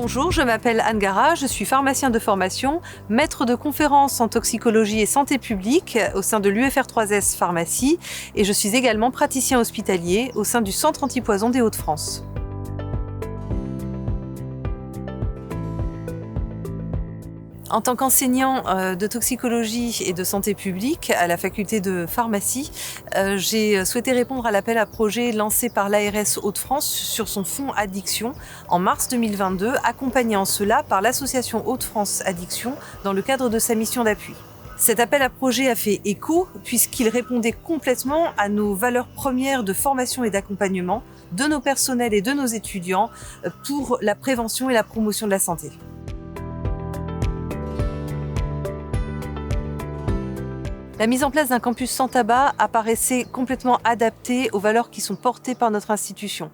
Bonjour, je m'appelle Anne Gara, je suis pharmacien de formation, maître de conférences en toxicologie et santé publique au sein de l'UFR3S Pharmacie et je suis également praticien hospitalier au sein du Centre antipoison des Hauts-de-France. En tant qu'enseignant de toxicologie et de santé publique à la faculté de pharmacie, j'ai souhaité répondre à l'appel à projet lancé par l'ARS Hauts-de-France sur son fonds Addiction en mars 2022, accompagné en cela par l'association Hauts-de-France Addiction dans le cadre de sa mission d'appui. Cet appel à projet a fait écho puisqu'il répondait complètement à nos valeurs premières de formation et d'accompagnement de nos personnels et de nos étudiants pour la prévention et la promotion de la santé. La mise en place d'un campus sans tabac apparaissait complètement adaptée aux valeurs qui sont portées par notre institution.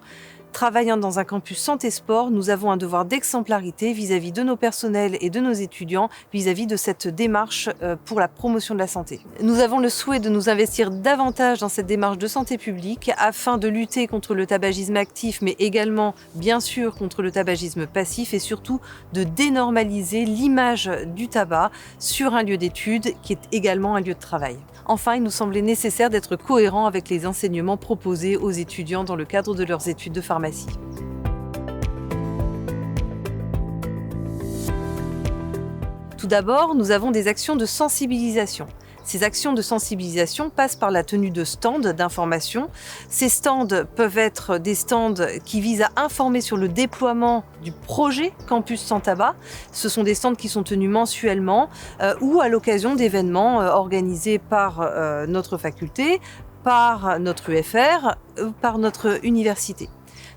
Travaillant dans un campus santé-sport, nous avons un devoir d'exemplarité vis-à-vis de nos personnels et de nos étudiants, vis-à-vis de cette démarche pour la promotion de la santé. Nous avons le souhait de nous investir davantage dans cette démarche de santé publique afin de lutter contre le tabagisme actif, mais également, bien sûr, contre le tabagisme passif et surtout de dénormaliser l'image du tabac sur un lieu d'étude qui est également un lieu de travail. Enfin, il nous semblait nécessaire d'être cohérent avec les enseignements proposés aux étudiants dans le cadre de leurs études de pharmacie. Tout d'abord, nous avons des actions de sensibilisation. Ces actions de sensibilisation passent par la tenue de stands d'information. Ces stands peuvent être des stands qui visent à informer sur le déploiement du projet Campus sans tabac. Ce sont des stands qui sont tenus mensuellement ou à l'occasion d'événements organisés par notre faculté, par notre UFR, par notre université.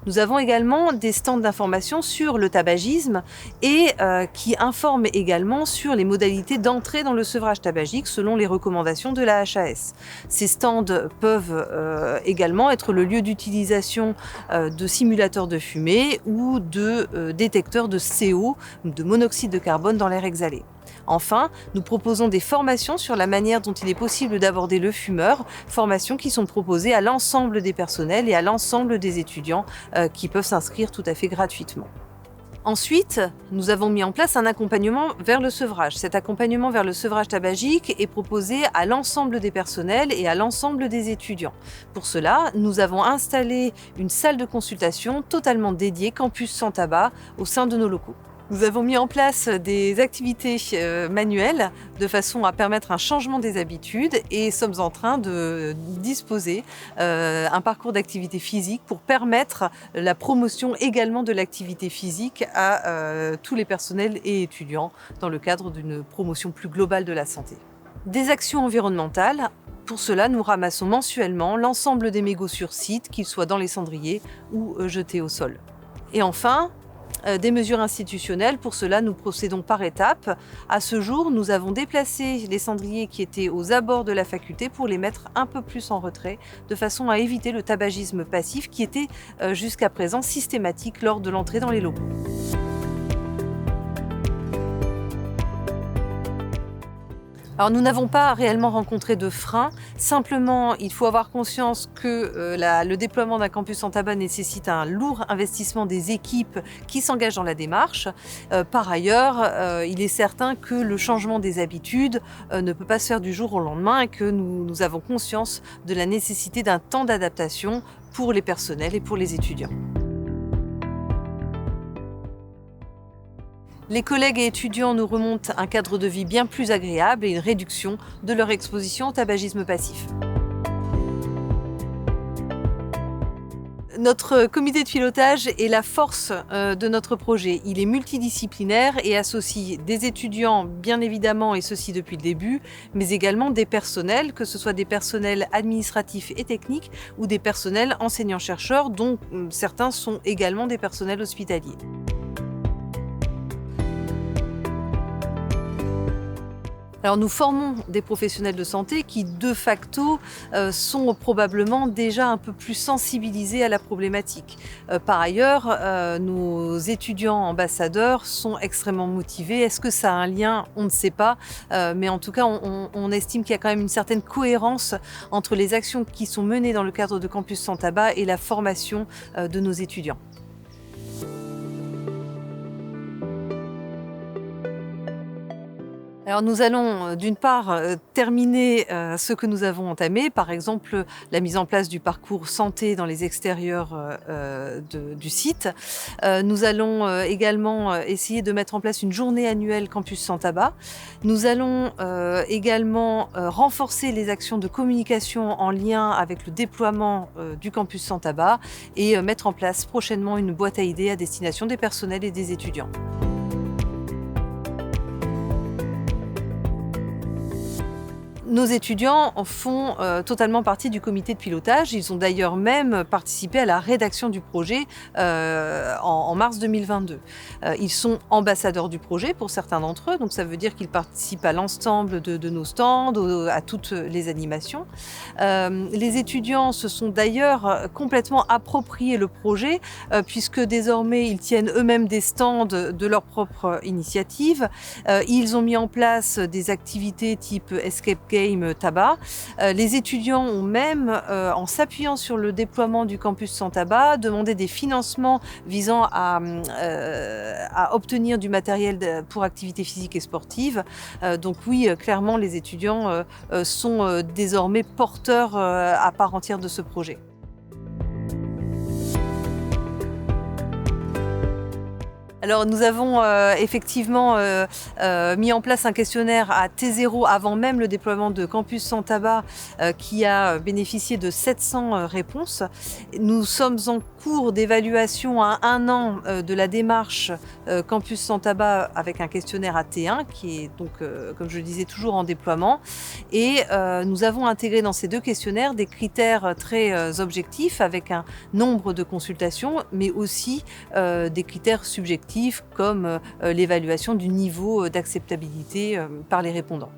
Nous avons également des stands d'information sur le tabagisme et qui informent également sur les modalités d'entrée dans le sevrage tabagique selon les recommandations de la HAS. Ces stands peuvent également être le lieu d'utilisation de simulateurs de fumée ou de détecteurs de CO, de monoxyde de carbone dans l'air exhalé. Enfin, nous proposons des formations sur la manière dont il est possible d'aborder le fumeur, formations qui sont proposées à l'ensemble des personnels et à l'ensemble des étudiants qui peuvent s'inscrire tout à fait gratuitement. Ensuite, nous avons mis en place un accompagnement vers le sevrage. Cet accompagnement vers le sevrage tabagique est proposé à l'ensemble des personnels et à l'ensemble des étudiants. Pour cela, nous avons installé une salle de consultation totalement dédiée Campus sans tabac au sein de nos locaux. Nous avons mis en place des activités manuelles de façon à permettre un changement des habitudes et sommes en train de disposer un parcours d'activité physique pour permettre la promotion également de l'activité physique à tous les personnels et étudiants dans le cadre d'une promotion plus globale de la santé. Des actions environnementales. Pour cela, nous ramassons mensuellement l'ensemble des mégots sur site, qu'ils soient dans les cendriers ou jetés au sol. Et enfin, des mesures institutionnelles. Pour cela, nous procédons par étapes. À ce jour, nous avons déplacé les cendriers qui étaient aux abords de la faculté pour les mettre un peu plus en retrait, de façon à éviter le tabagisme passif qui était jusqu'à présent systématique lors de l'entrée dans les locaux. Alors nous n'avons pas réellement rencontré de frein, simplement il faut avoir conscience que le déploiement d'un campus sans tabac nécessite un lourd investissement des équipes qui s'engagent dans la démarche. Par ailleurs, il est certain que le changement des habitudes ne peut pas se faire du jour au lendemain et que nous avons conscience de la nécessité d'un temps d'adaptation pour les personnels et pour les étudiants. Les collègues et étudiants nous remontent un cadre de vie bien plus agréable et une réduction de leur exposition au tabagisme passif. Notre comité de pilotage est la force de notre projet. Il est multidisciplinaire et associe des étudiants, bien évidemment, et ceci depuis le début, mais également des personnels, que ce soit des personnels administratifs et techniques ou des personnels enseignants-chercheurs, dont certains sont également des personnels hospitaliers. Alors nous formons des professionnels de santé qui de facto sont probablement déjà un peu plus sensibilisés à la problématique. Par ailleurs, nos étudiants ambassadeurs sont extrêmement motivés. Est-ce que ça a un lien? On ne sait pas, mais en tout cas on estime qu'il y a quand même une certaine cohérence entre les actions qui sont menées dans le cadre de Campus sans tabac et la formation de nos étudiants. Alors nous allons d'une part terminer ce que nous avons entamé, par exemple la mise en place du parcours santé dans les extérieurs du site. Nous allons également essayer de mettre en place une journée annuelle Campus sans tabac. Nous allons également renforcer les actions de communication en lien avec le déploiement du Campus sans tabac et mettre en place prochainement une boîte à idées à destination des personnels et des étudiants. Nos étudiants en font totalement partie du comité de pilotage. Ils ont d'ailleurs même participé à la rédaction du projet en mars 2022. Ils sont ambassadeurs du projet pour certains d'entre eux, donc ça veut dire qu'ils participent à l'ensemble de nos stands, à toutes les animations. Les étudiants se sont d'ailleurs complètement approprié le projet puisque désormais ils tiennent eux-mêmes des stands de leur propre initiative. Ils ont mis en place des activités type escape game, tabac. Les étudiants ont même, en s'appuyant sur le déploiement du campus sans tabac, demandé des financements visant à obtenir du matériel pour activités physiques et sportives. Donc oui, clairement, les étudiants sont désormais porteurs à part entière de ce projet. Alors nous avons effectivement mis en place un questionnaire à T0 avant même le déploiement de Campus sans tabac qui a bénéficié de 700 réponses. Nous sommes en cours d'évaluation à 1 an de la démarche Campus sans tabac avec un questionnaire à T1 qui est donc, comme je le disais, toujours en déploiement. Et nous avons intégré dans ces 2 questionnaires des critères très objectifs avec un nombre de consultations, mais aussi des critères subjectifs comme l'évaluation du niveau d'acceptabilité par les répondants.